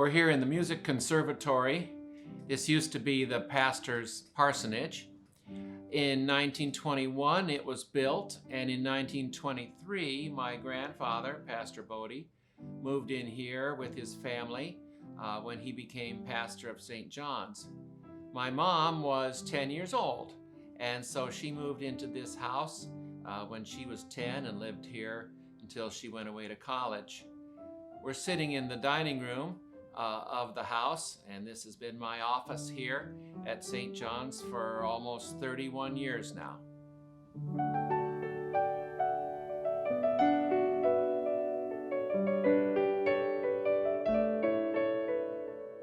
We're here in the Music Conservatory. This used to be the pastor's parsonage. In 1921 it was built, and in 1923 my grandfather, Pastor Bodie, moved in here with his family when he became pastor of St. John's. My mom was 10 years old, and so she moved into this house when she was 10 and lived here until she went away to college. We're sitting in the dining room of the house, and this has been my office here at St. John's for almost 31 years now.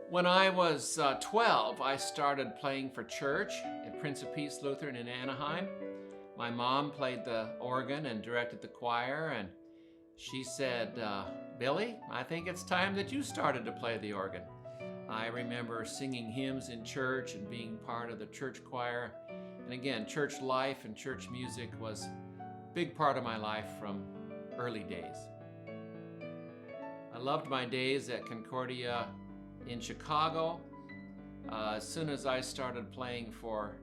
When I was 12, I started playing for church at Prince of Peace Lutheran in Anaheim. My mom played the organ and directed the choir, and she said, Billy, I think it's time that you started to play the organ. I remember singing hymns in church and being part of the church choir. And again, church life and church music was a big part of my life from early days. I loved my days at Concordia in Chicago. As soon as I started playing for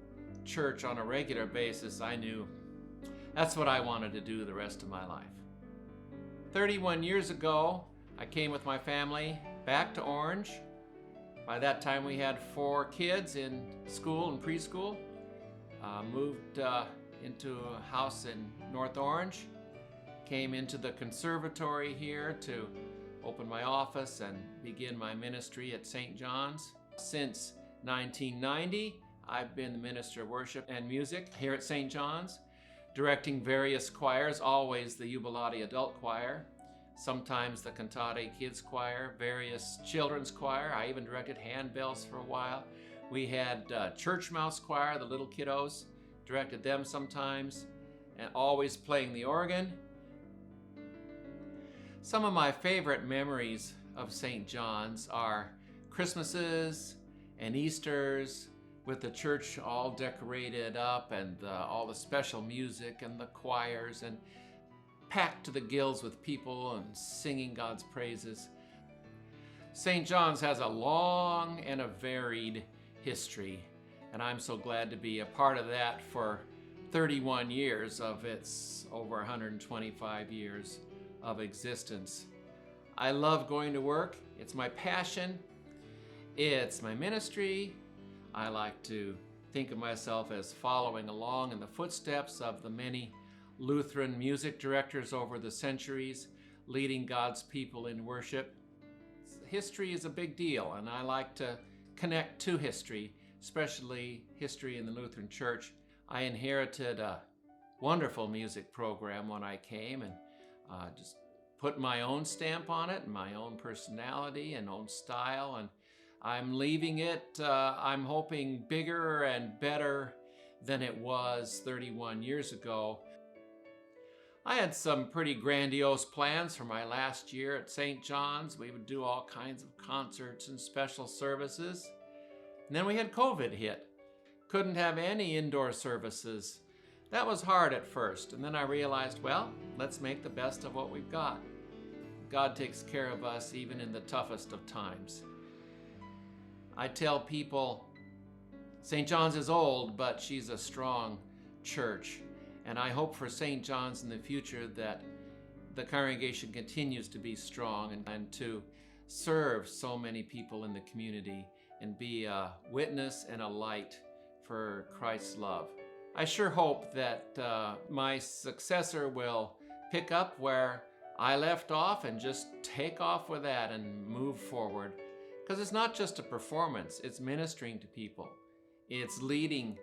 church on a regular basis, I knew that's what I wanted to do the rest of my life. 31 years ago, I came with my family back to Orange. By that time, we had 4 kids in school and preschool. Moved into a house in North Orange. Came into the conservatory here to open my office and begin my ministry at St. John's. Since 1990, I've been the minister of worship and music here at St. John's, directing various choirs, always the Jubilati Adult Choir, sometimes the Cantate Kids Choir, various children's choir. I even directed handbells for a while. We had Church Mouse Choir, the little kiddos, directed them sometimes, and always playing the organ. Some of my favorite memories of St. John's are Christmases and Easters, with the church all decorated up and all the special music and the choirs and packed to the gills with people and singing God's praises. St. John's has a long and a varied history, and I'm so glad to be a part of that for 31 years of its over 125 years of existence. I love going to work. It's my passion. It's my ministry. I like to think of myself as following along in the footsteps of the many Lutheran music directors over the centuries, leading God's people in worship. History is a big deal, and I like to connect to history, especially history in the Lutheran Church. I inherited a wonderful music program when I came, and just put my own stamp on it, and my own personality and own style, and I'm leaving it, I'm hoping, bigger and better than it was 31 years ago. I had some pretty grandiose plans for my last year at St. John's. We would do all kinds of concerts and special services. And then we had COVID hit. Couldn't have any indoor services. That was hard at first, and then I realized, well, let's make the best of what we've got. God takes care of us even in the toughest of times. I tell people St. John's is old, but she's a strong church. And I hope for St. John's in the future that the congregation continues to be strong and to serve so many people in the community and be a witness and a light for Christ's love. I sure hope that my successor will pick up where I left off and just take off with that and move forward. Because it's not just a performance, it's ministering to people. It's leading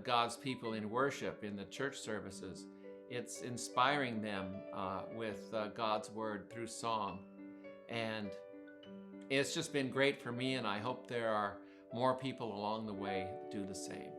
God's people in worship in the church services. It's inspiring them with God's word through song. And it's just been great for me, and I hope there are more people along the way that do the same.